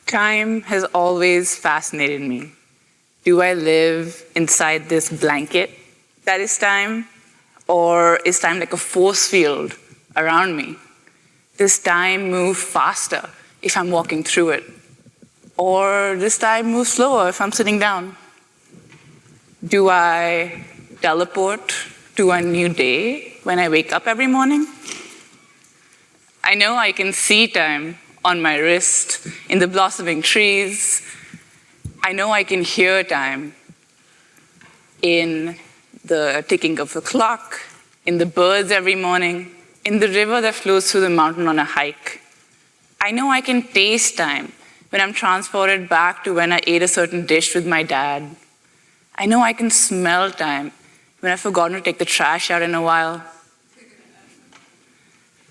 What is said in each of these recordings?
Time has always fascinated me. Do I live inside this blanket that is time? Or is time like a force field around me? Does time move faster if I'm walking through it? Or does time move slower if I'm sitting down? Do I teleport to a new day when I wake up every morning? I know I can see time on my wrist, in the blossoming trees. I know I can hear time in the ticking of the clock, in the birds every morning, in the river that flows through the mountain on a hike. I know I can taste time when I'm transported back to when I ate a certain dish with my dad. I know I can smell time when I've forgotten to take the trash out in a while.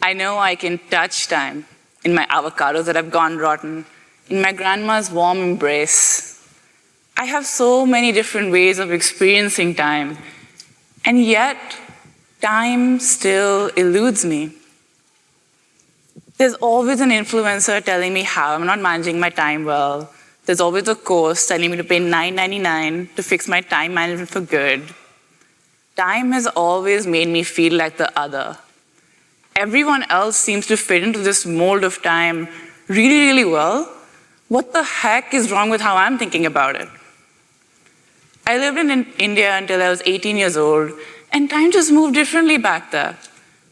I know I can touch time in my avocados that have gone rotten, in my grandma's warm embrace. I have so many different ways of experiencing time, and yet time still eludes me. There's always an influencer telling me how I'm not managing my time well. There's always a course telling me to pay $9.99 to fix my time management for good. Time has always made me feel like the other. Everyone else seems to fit into this mold of time really, really well. What the heck is wrong with how I'm thinking about it? I lived in India until I was 18 years old, and time just moved differently back there.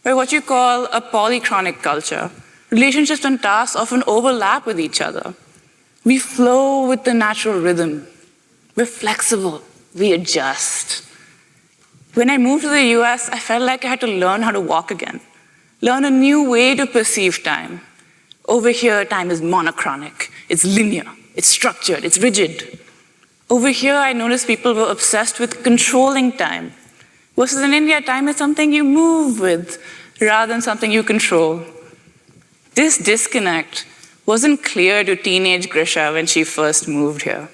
We're what you call a polychronic culture. Relationships and tasks often overlap with each other. We flow with the natural rhythm. We're flexible. We adjust. When I moved to the US, I felt like I had to learn how to walk again. Learn a new way to perceive time. Over here, time is monochronic. It's linear. It's structured. It's rigid. Over here, I noticed people were obsessed with controlling time. Versus in India, time is something you move with rather than something you control. This disconnect wasn't clear to teenage Grisha when she first moved here.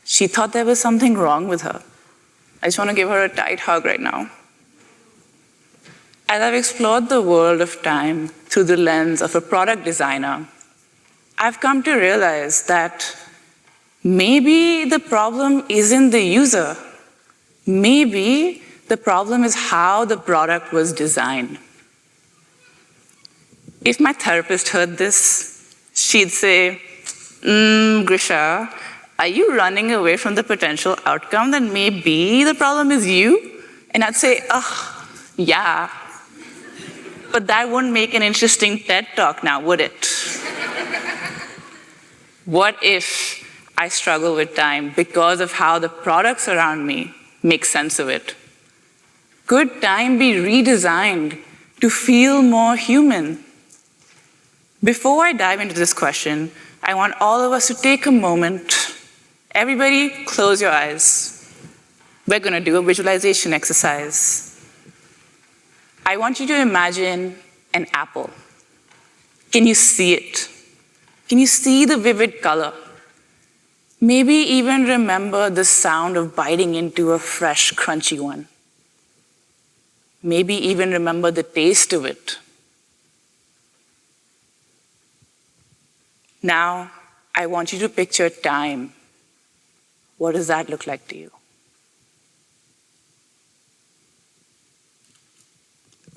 She thought there was something wrong with her. I just want to give her a tight hug right now. As I've explored the world of time through the lens of a product designer, I've come to realize that maybe the problem isn't the user. Maybe the problem is how the product was designed. If my therapist heard this, she'd say, Grisha, are you running away from the potential outcome that maybe the problem is you? And I'd say, yeah. But that wouldn't make an interesting TED Talk now, would it? What if I struggle with time because of how the products around me make sense of it? Could time be redesigned to feel more human? Before I dive into this question, I want all of us to take a moment. Everybody, close your eyes. We're going to do a visualization exercise. I want you to imagine an apple. Can you see it? Can you see the vivid color? Maybe even remember the sound of biting into a fresh, crunchy one. Maybe even remember the taste of it. Now, I want you to picture time. What does that look like to you?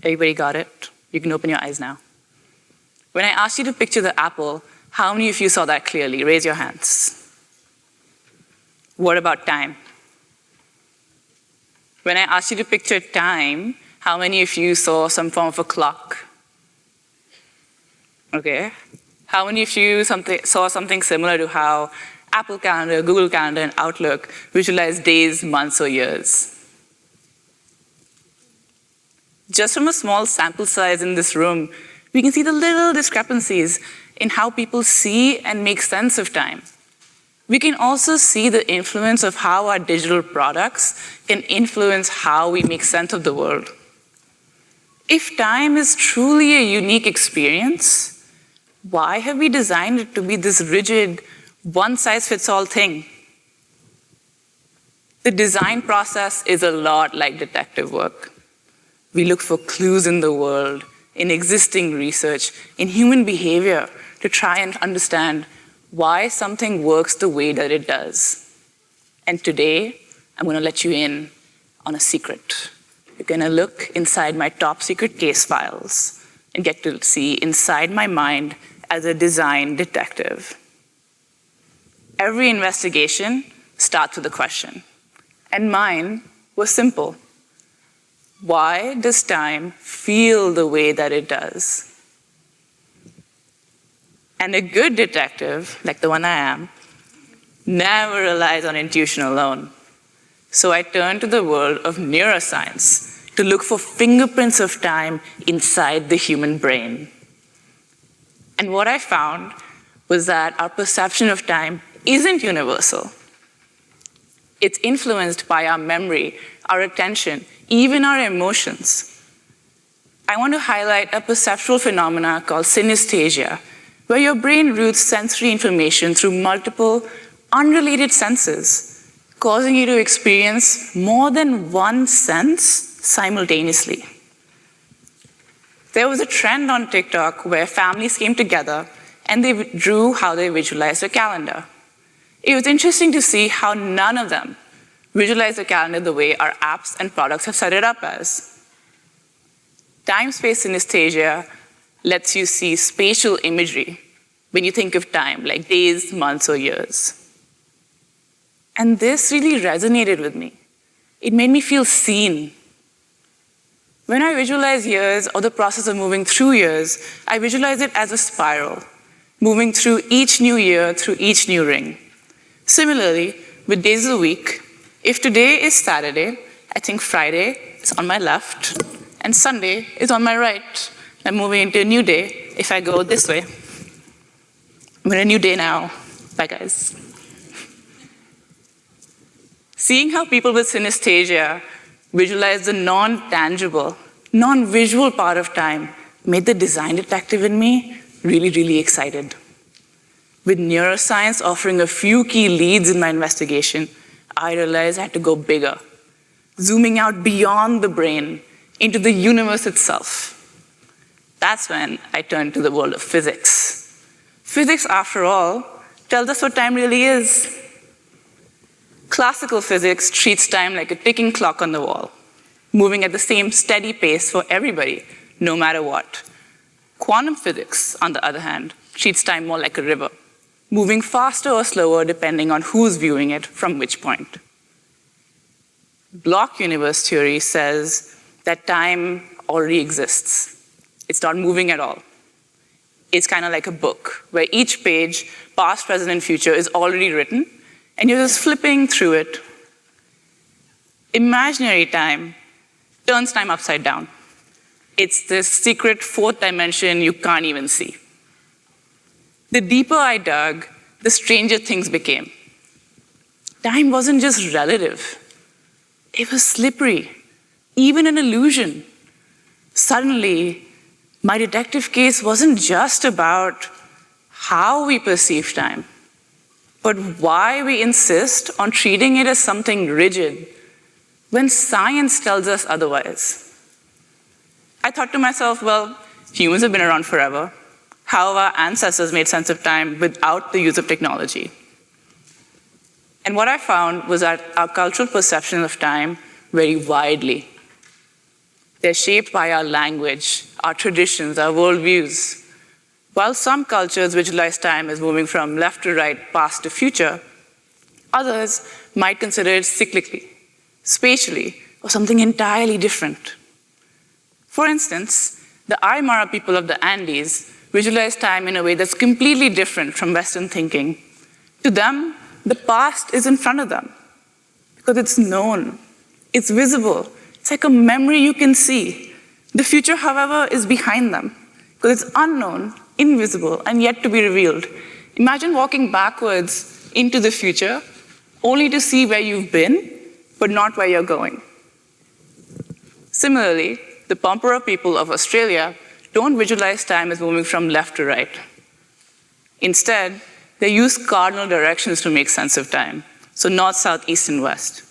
Everybody got it? You can open your eyes now. When I asked you to picture the apple, how many of you saw that clearly? Raise your hands. What about time? When I asked you to picture time, how many of you saw some form of a clock? Okay. How many of you saw something similar to how Apple Calendar, Google Calendar, and Outlook visualize days, months, or years? Just from a small sample size in this room, we can see the little discrepancies in how people see and make sense of time. We can also see the influence of how our digital products can influence how we make sense of the world. If time is truly a unique experience, why have we designed it to be this rigid, one-size-fits-all thing? The design process is a lot like detective work. We look for clues in the world, in existing research, in human behavior, to try and understand why something works the way that it does. And today, I'm going to let you in on a secret. You're going to look inside my top secret case files and get to see inside my mind as a design detective. Every investigation starts with a question, and mine was simple. Why does time feel the way that it does? And a good detective, like the one I am, never relies on intuition alone. So I turned to the world of neuroscience to look for fingerprints of time inside the human brain. And what I found was that our perception of time isn't universal. It's influenced by our memory, our attention, even our emotions. I want to highlight a perceptual phenomena called synesthesia, where your brain routes sensory information through multiple, unrelated senses, causing you to experience more than one sense simultaneously. There was a trend on TikTok where families came together and they drew how they visualized a calendar. It was interesting to see how none of them visualized the calendar the way our apps and products have set it up as. Time-space synesthesia lets you see spatial imagery when you think of time, like days, months, or years. And this really resonated with me. It made me feel seen. When I visualize years or the process of moving through years, I visualize it as a spiral, moving through each new year, through each new ring. Similarly, with days of the week, if today is Saturday, I think Friday is on my left, and Sunday is on my right. I'm moving into a new day if I go this way. I'm in a new day now. Bye, guys. Seeing how people with synesthesia visualize the non-tangible, non-visual part of time made the design detective in me really, really excited. With neuroscience offering a few key leads in my investigation, I realized I had to go bigger, zooming out beyond the brain into the universe itself. That's when I turned to the world of physics. Physics, after all, tells us what time really is. Classical physics treats time like a ticking clock on the wall, moving at the same steady pace for everybody, no matter what. Quantum physics, on the other hand, treats time more like a river, moving faster or slower depending on who's viewing it from which point. Block universe theory says that time already exists. It's not moving at all. It's kind of like a book, where each page, past, present, and future, is already written, and you're just flipping through it. Imaginary time turns time upside down. It's this secret fourth dimension you can't even see. The deeper I dug, the stranger things became. Time wasn't just relative. It was slippery, even an illusion. Suddenly, my detective case wasn't just about how we perceive time, but why we insist on treating it as something rigid when science tells us otherwise. I thought to myself, well, humans have been around forever. How have our ancestors made sense of time without the use of technology? And what I found was that our cultural perceptions of time vary widely. They're shaped by our language, our traditions, our worldviews. While some cultures visualize time as moving from left to right, past to future, others might consider it cyclically, spatially, or something entirely different. For instance, the Aymara people of the Andes visualize time in a way that's completely different from Western thinking. To them, the past is in front of them because it's known, it's visible, it's like a memory you can see. The future, however, is behind them because it's unknown, invisible, and yet to be revealed. Imagine walking backwards into the future only to see where you've been, but not where you're going. Similarly, the Pampura people of Australia don't visualize time as moving from left to right. Instead, they use cardinal directions to make sense of time, so north, south, east, and west.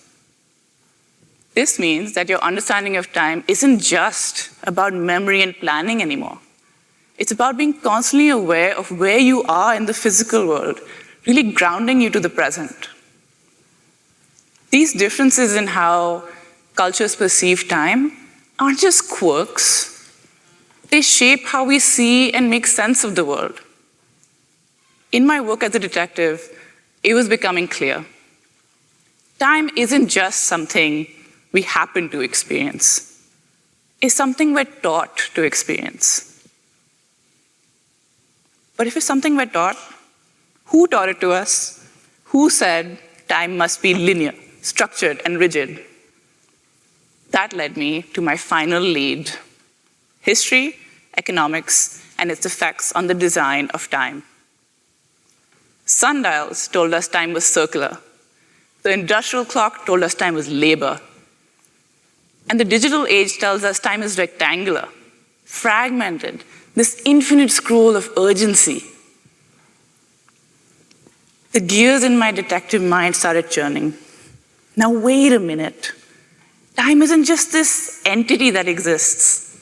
This means that your understanding of time isn't just about memory and planning anymore. It's about being constantly aware of where you are in the physical world, really grounding you to the present. These differences in how cultures perceive time aren't just quirks. They shape how we see and make sense of the world. In my work as a detective, it was becoming clear. Time isn't just something we happen to experience. It's something we're taught to experience. But if it's something we're taught, who taught it to us? Who said time must be linear, structured, and rigid? That led me to my final lead: history, economics, and its effects on the design of time. Sundials told us time was circular. The industrial clock told us time was labor. And the digital age tells us time is rectangular, fragmented, this infinite scroll of urgency. The gears in my detective mind started churning. Now wait a minute. Time isn't just this entity that exists.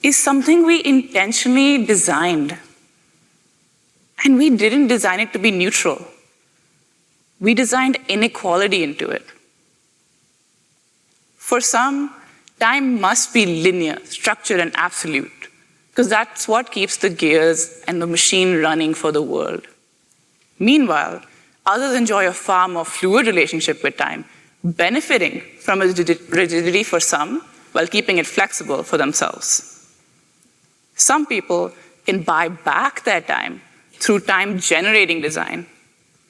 It's something we intentionally designed. And we didn't design it to be neutral. We designed inequality into it. For some, time must be linear, structured, and absolute, because that's what keeps the gears and the machine running for the world. Meanwhile, others enjoy a far more fluid relationship with time, benefiting from its rigidity for some, while keeping it flexible for themselves. Some people can buy back their time through time-generating design,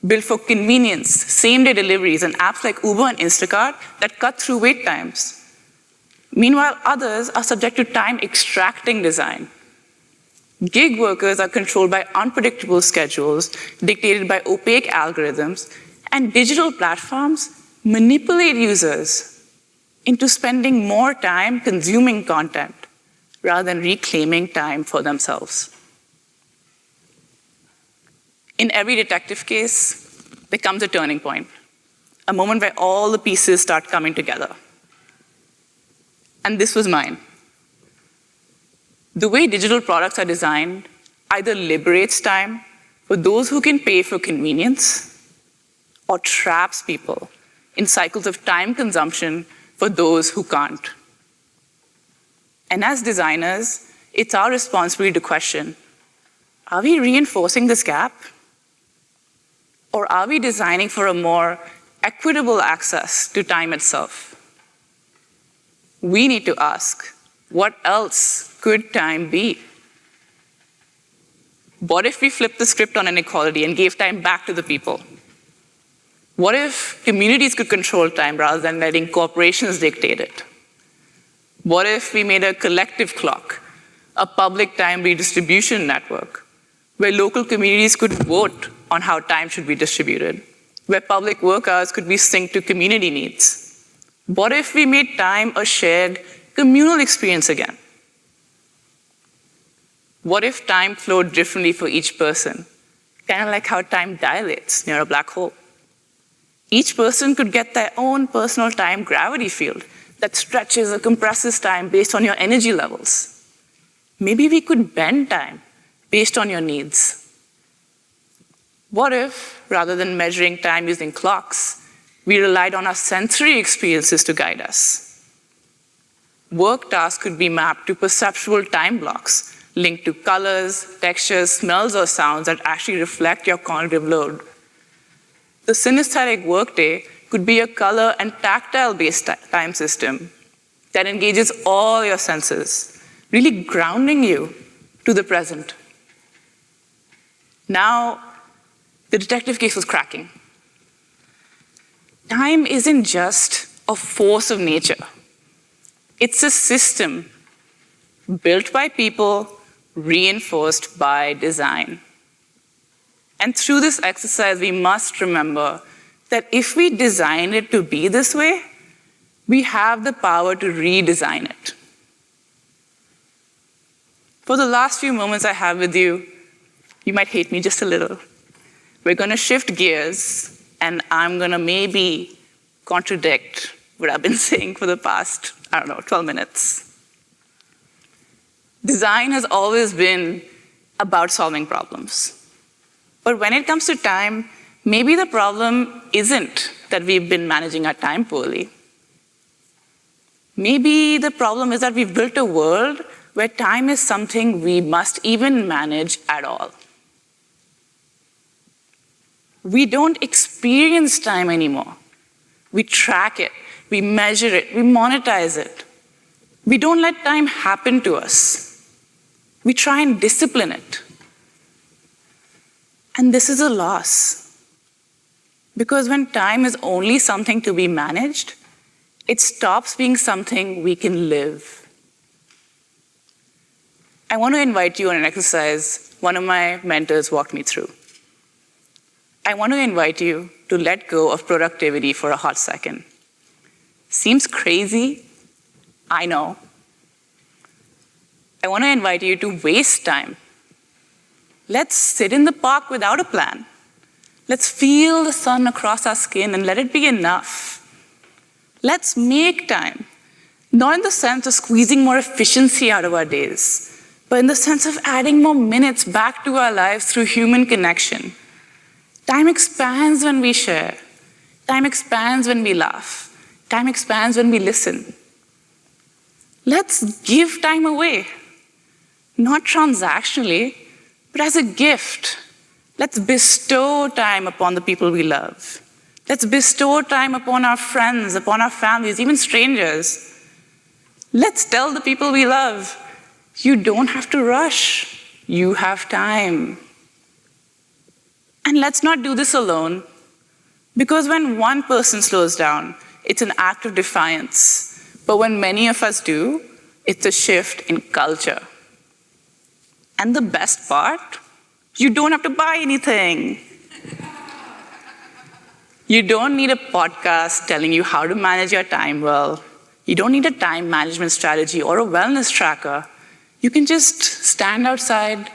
built for convenience, same-day deliveries, and apps like Uber and Instacart that cut through wait times. Meanwhile, others are subject to time-extracting design. Gig workers are controlled by unpredictable schedules dictated by opaque algorithms, and digital platforms manipulate users into spending more time consuming content rather than reclaiming time for themselves. In every detective case, there comes a turning point, a moment where all the pieces start coming together. And this was mine. The way digital products are designed either liberates time for those who can pay for convenience, or traps people in cycles of time consumption for those who can't. And as designers, it's our responsibility to question, are we reinforcing this gap? Or are we designing for a more equitable access to time itself? We need to ask, what else could time be? What if we flipped the script on inequality and gave time back to the people? What if communities could control time rather than letting corporations dictate it? What if we made a collective clock, a public time redistribution network, where local communities could vote on how time should be distributed, where public work hours could be synced to community needs? What if we made time a shared communal experience again? What if time flowed differently for each person, kind of like how time dilates near a black hole? Each person could get their own personal time gravity field that stretches or compresses time based on your energy levels. Maybe we could bend time based on your needs. What if, rather than measuring time using clocks, we relied on our sensory experiences to guide us? Work tasks could be mapped to perceptual time blocks linked to colors, textures, smells, or sounds that actually reflect your cognitive load. The synesthetic workday could be a color and tactile-based time system that engages all your senses, really grounding you to the present. Now, the detective case was cracking. Time isn't just a force of nature. It's a system built by people, reinforced by design. And through this exercise, we must remember that if we design it to be this way, we have the power to redesign it. For the last few moments I have with you, you might hate me just a little. We're going to shift gears, and I'm going to maybe contradict what I've been saying for the past, 12 minutes. Design has always been about solving problems. But when it comes to time, maybe the problem isn't that we've been managing our time poorly. Maybe the problem is that we've built a world where time is something we must even manage at all. We don't experience time anymore. We track it, we measure it, we monetize it. We don't let time happen to us. We try and discipline it. And this is a loss. Because when time is only something to be managed, it stops being something we can live. I want to invite you on an exercise one of my mentors walked me through. I want to invite you to let go of productivity for a hot second. Seems crazy, I know. I want to invite you to waste time. Let's sit in the park without a plan. Let's feel the sun across our skin and let it be enough. Let's make time, not in the sense of squeezing more efficiency out of our days, but in the sense of adding more minutes back to our lives through human connection. Time expands when we share. Time expands when we laugh. Time expands when we listen. Let's give time away, not transactionally, but as a gift. Let's bestow time upon the people we love. Let's bestow time upon our friends, upon our families, even strangers. Let's tell the people we love, you don't have to rush. You have time. And let's not do this alone, because when one person slows down, it's an act of defiance. But when many of us do, it's a shift in culture. And the best part, you don't have to buy anything. You don't need a podcast telling you how to manage your time well. You don't need a time management strategy or a wellness tracker. You can just stand outside,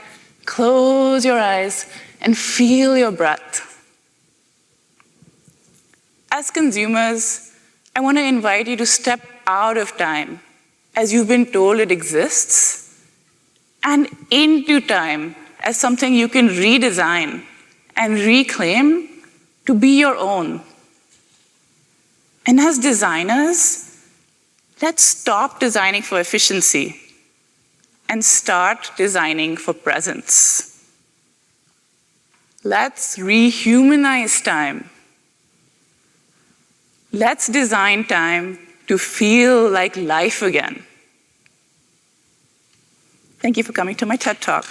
close your eyes, and feel your breath. As consumers, I want to invite you to step out of time, as you've been told it exists, and into time as something you can redesign and reclaim to be your own. And as designers, let's stop designing for efficiency and start designing for presence. Let's rehumanize time. Let's design time to feel like life again. Thank you for coming to my TED Talk.